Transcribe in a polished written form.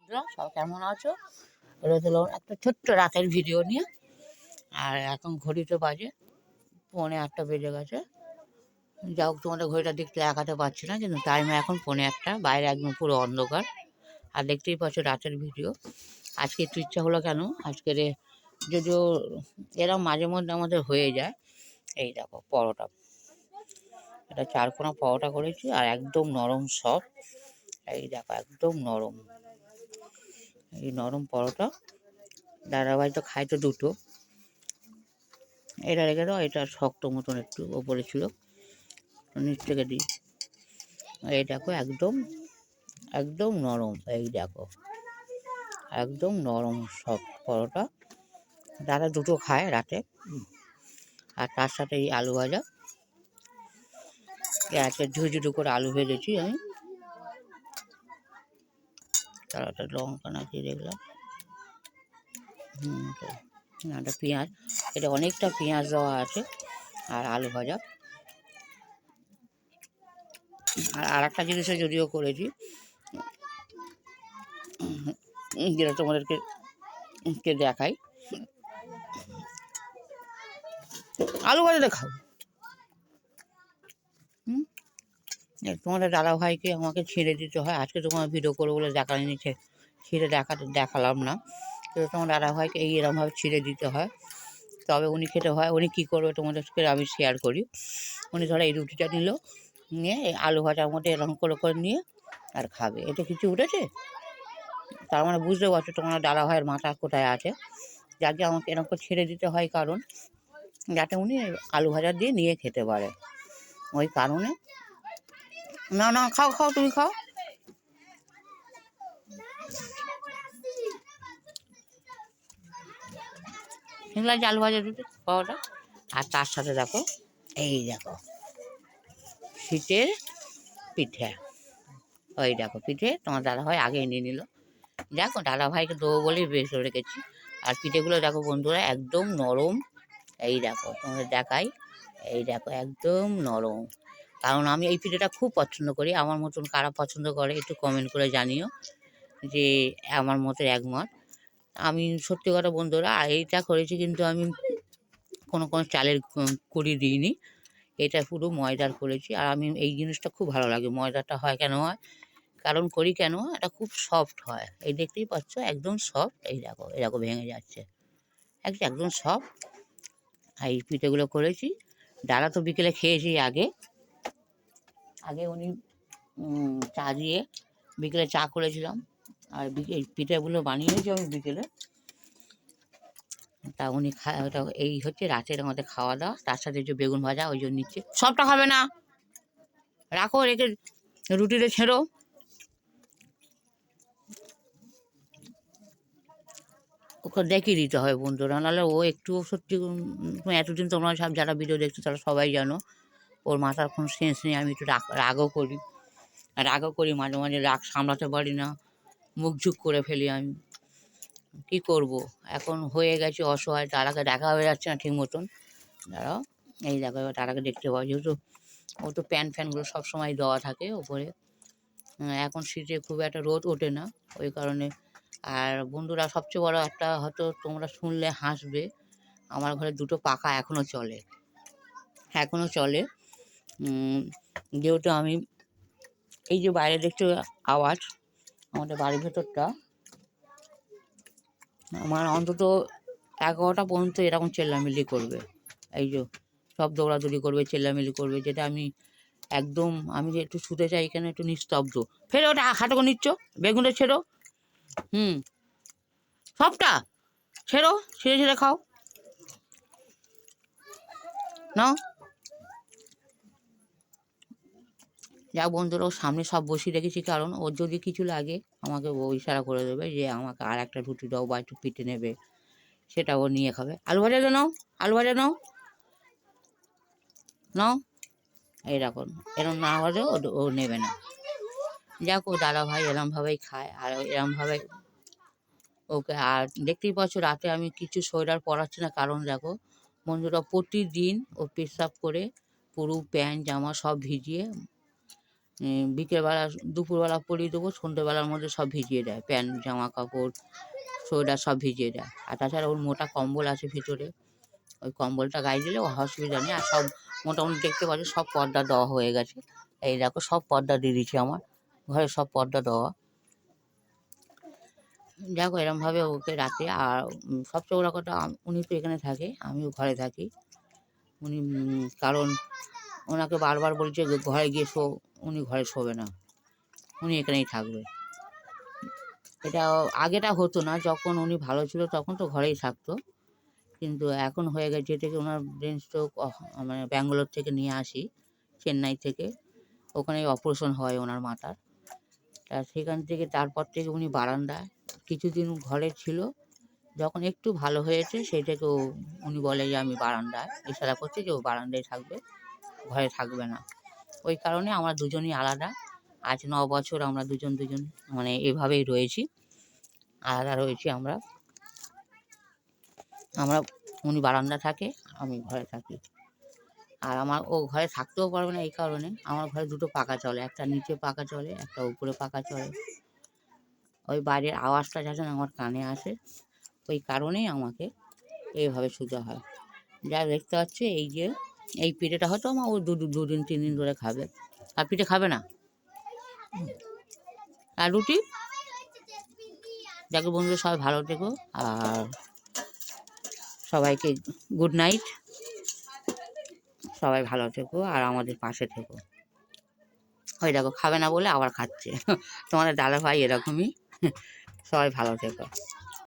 বন্ধুরা সব কেমন আছো? এটা হলো একটা ছোট্ট রাতের ভিডিও নিয়ে। আর এখন ঘড়িতে বাজে 8:45 বেজে গেছে। যাই হোক, তোমাদের ঘড়িটা দেখতে দেখাতে পারছি না, কিন্তু টাইমে এখন 1:45, বাইরে একদম পুরো অন্ধকার। আর দেখতেই পাচ্ছ রাতের ভিডিও। আজকে একটু ইচ্ছা হলো কেন, আজকের যদিও এরকম মাঝে মধ্যে আমাদের হয়ে যায়। এই দেখো পরোটা, এটা 4 কোনা পরোটা করেছি আর একদম নরম সব। এই দেখো একদম নরম, এই নরম পরোটা। দাদাভাই তো খায় তো দুটো, এটা রেখে দাও, এটা শক্ত মতন একটু ওপরে ছিল, নিচ থেকে দিই। এই দেখো একদম একদম নরম, এই দেখো একদম নরম সব পরোটা। দাদা দুটো খায় রাতে। আর তার সাথে এই আলু ভাজা, আজকে ঝুড়ো করে আলু ভেজেছি আমি। তার একটা লঙ্কা নাকি দেখলাম, একটা পেঁয়াজ, এটা অনেকটা পেঁয়াজ দেওয়া আছে, আর আলু ভাজা। আর একটা জিনিসও যদিও করেছি, যেটা তোমাদেরকে দেখাই। আলু ভাজাটা খাও। তোমাদের দাদাভাইকে আমাকে ছিঁড়ে দিতে হয়। আজকে তোমার ভিডিও করবো বলে দেখানি নিচে ছিঁড়ে দেখালাম না, কিন্তু তোমার দাদাভাইকে এরকমভাবে ছিঁড়ে দিতে হয়, তবে উনি খেতে হয়। উনি কী করবে তোমাদেরকে আমি শেয়ার করি। উনি ধরো এই রুটিটা নিল, নিয়ে এই আলু ভাজার মধ্যে এরকম করে নিয়ে আর খাবে। এটা কিছু উঠেছে, তার মানে বুঝতে পারছো তোমার দাদাভাইয়ের মাথা কোথায় আছে। যাকে আমাকে এরকম করে ছেড়ে দিতে হয়, কারণ যাতে উনি আলু ভাজা দিয়ে নিয়ে খেতে পারে, ওই কারণে। না না, খাও খাও, তুমি খাও। এগুলো আলু ভাজা দিতে পাওয়াটা। আর তার সাথে দেখো, এই দেখো শীতের পিঠে। ওই দেখো পিঠে তোমার দাদাভাই আগে এনে নিল। দেখো দাদাভাইকে দেবো বলেই বেশ রেখেছি। আর পিঠেগুলো দেখো বন্ধুরা একদম নরম। এই দেখো তোমাদের দেখাই, এই দেখো একদম নরম। কারণ আমি এই পিঠেটা খুব পছন্দ করি। আমার মতন কারা পছন্দ করে একটু কমেন্ট করে জানিও, যে আমার মতো একমত। আমি সত্যি কথা বন্ধুরা, এইটা করেছি কিন্তু আমি কোনো চালের কুড়ি দিইনি, এটা পুরো ময়দার করেছি। আর আমি এই জিনিসটা খুব ভালো লাগে, ময়দাটা হয় কেন হয়, কারণ করি কেন, এটা খুব সফট হয়। এই দেখতেই পাচ্ছ একদম সফট। এই দেখো এরকম ভেঙে যাচ্ছে, একদম সফট। এই পিঠেগুলো করেছি। দাদা তো বিকেলে খেয়েছি আগে আগে উনি চা দিয়ে বিকেলে চা করেছিলাম, আর এই পিঠেগুলো বানিয়েছি আমি বিকেলে। তা উনি ওটা এই হচ্ছে রাতের আমাদের খাওয়া দাওয়া। তার সাথে যে বেগুন ভাজা, ওই জন্য নিচ্ছে। সবটা খাবে না, রাখো, রেখে রুটিতে ছেড়ো। ওকে দেখিয়ে দিতে হয় বন্ধুরা, নাহলে ও একটু সত্যি এতদিন তোমরা সব যারা ভিডিও দেখছো তারা সবাই জানো ওর মাথার কোনো সেন্স নেই। আমি একটু রাগও করি মাঝে মাঝে, রাগ সামলাতে পারি না, মুখ ঝুঁক করে ফেলি আমি। কী করব, এখন হয়ে গেছে অসহায়, তারাকে দেখা হয়ে যাচ্ছে না ঠিক মতন। দাঁড়াও, এই দেখো এবার তারাকে দেখতে পাওয়া, যেহেতু ও তো প্যান্ট ফ্যানগুলো সবসময় দেওয়া থাকে ওপরে। এখন শীতে খুব একটা রোদ ওঠে না, ওই কারণে। আর বন্ধুরা সবচেয়ে বড় একটা, হয়তো তোমরা শুনলে হাসবে, আমার ঘরে দুটো পাখা এখনও চলে। যেহেতু আমি এই যে বাইরে দেখছো আওয়াজ, আমাদের বাড়ির ভেতরটা আমার অন্তত 11টা পর্যন্ত এরকম চেল্লামিল্লি করবে। এই যে সব দৌড়াদৌড়ি করবে, চেল্লামিল্লি করবে, যেটা আমি যে একটু শুতে চাই এখানে, একটু নিস্তব্ধ। ফেরো ওটা হাতে করে নিচ্ছ, বেগুনটা ছেড়ো, সবটা ছেড়ে খাও, নাও। যা বন্ধুরা, ওর সামনে সব বসিয়ে রেখেছি, কারণ ওর যদি কিছু লাগে আমাকে ও ইশারা করে দেবে যে আমাকে আর একটা রুটি দাও বা একটু পিঠে নেবে, সেটা ও নিয়ে খাবে। আলু ভাজা নাও, আলু ভাজা নাও, এইরকম এরকম না হলে ও নেবে না। যাক, ও দাদাভাই এরমভাবেই খায়, আর এরমভাবে ওকে। আর দেখতেই পাচ্ছ রাতে আমি কিছু সোয়েটার পরাচ্ছি না, কারণ দেখো বন্ধুরা প্রতিদিন ও পেশাব করে পুরো প্যান্ট জামা সব ভিজিয়ে বিকেলবেলা দুপুরবেলা পরিয়ে দেবো, সন্ধ্যেবেলার মধ্যে সব ভিজিয়ে দেয়, প্যান্ট জামা কাপড় সোয়েটার সব ভিজিয়ে দেয়। আর তাছাড়া ওর মোটা কম্বল আছে ভিতরে, ওই কম্বলটা গায়ে দিলে অসুবিধা নেই। আর সব মোটামুটি দেখতে পাচ্ছি সব পর্দা দেওয়া হয়ে গেছে। এই দেখো সব পর্দা দিয়ে দিচ্ছি, আমার ঘরে সব পর্দা দেওয়া। দেখো এরমভাবে ওকে রাতে। আর সবচেয়ে বড় কথা, উনি তো এখানে থাকে, আমিও ঘরে থাকি। উনি কারণ ওনাকে বারবার বলছে ঘরে গিয়ে শো, উনি ঘরে শোবে না, উনি এখানেই থাকবে। এটা আগেটা হতো না, যখন উনি ভালো ছিল তখন তো ঘরেই থাকতো। কিন্তু এখন হয়ে গেছে, থেকে ওনার ব্রেন স্ট্রোক, মানে ব্যাঙ্গালোর থেকে নিয়ে আসি, চেন্নাই থেকে। ওখানে অপারেশন হয় ওনার মাথার। তা সেখান থেকে তারপর থেকে উনি বারান্দায় কিছুদিন ঘরে ছিল। যখন একটু ভালো হয়েছে সেই থেকে উনি বলে যে আমি বারান্দায়, ইশারা করছে যে ও বারান্দায় থাকবে, ঘরে থাকবে না। ওই কারণে আমরা দুজনই আলাদা। আজ 9 বছর আমরা দুজন মানে এভাবেই রয়েছি, আলাদা রয়েছি আমরা। উনি বারান্দা থাকে, আমি ঘরে থাকি। আর ও ঘরে থাকতেও পারবে না এই কারণে, আমার ঘরে দুটো পাখা চলে, একটা নিচে পাখা চলে, একটা উপরে পাখা চলে। ওই বাইরের আওয়াজটা যাতে আমার কানে আসে, ওই কারণেই আমাকে এইভাবে শুতে হয়। যা দেখতে পাচ্ছি এই পিঠেটা হয়তো আমার ও দুদিন 3 দিন ধরে খাবে। আর পিঠে খাবে না। আর রুটি। যাকে বন্ধুরা সবাই ভালো থেকো, আর সবাইকে গুড নাইট। সবাই ভালো থেকো আর আমাদের পাশে থেকো। ওই দেখো খাবে না বলে আবার খাচ্ছে। তোমাদের দাদা ভাই এরকমই। সবাই ভালো থেকো।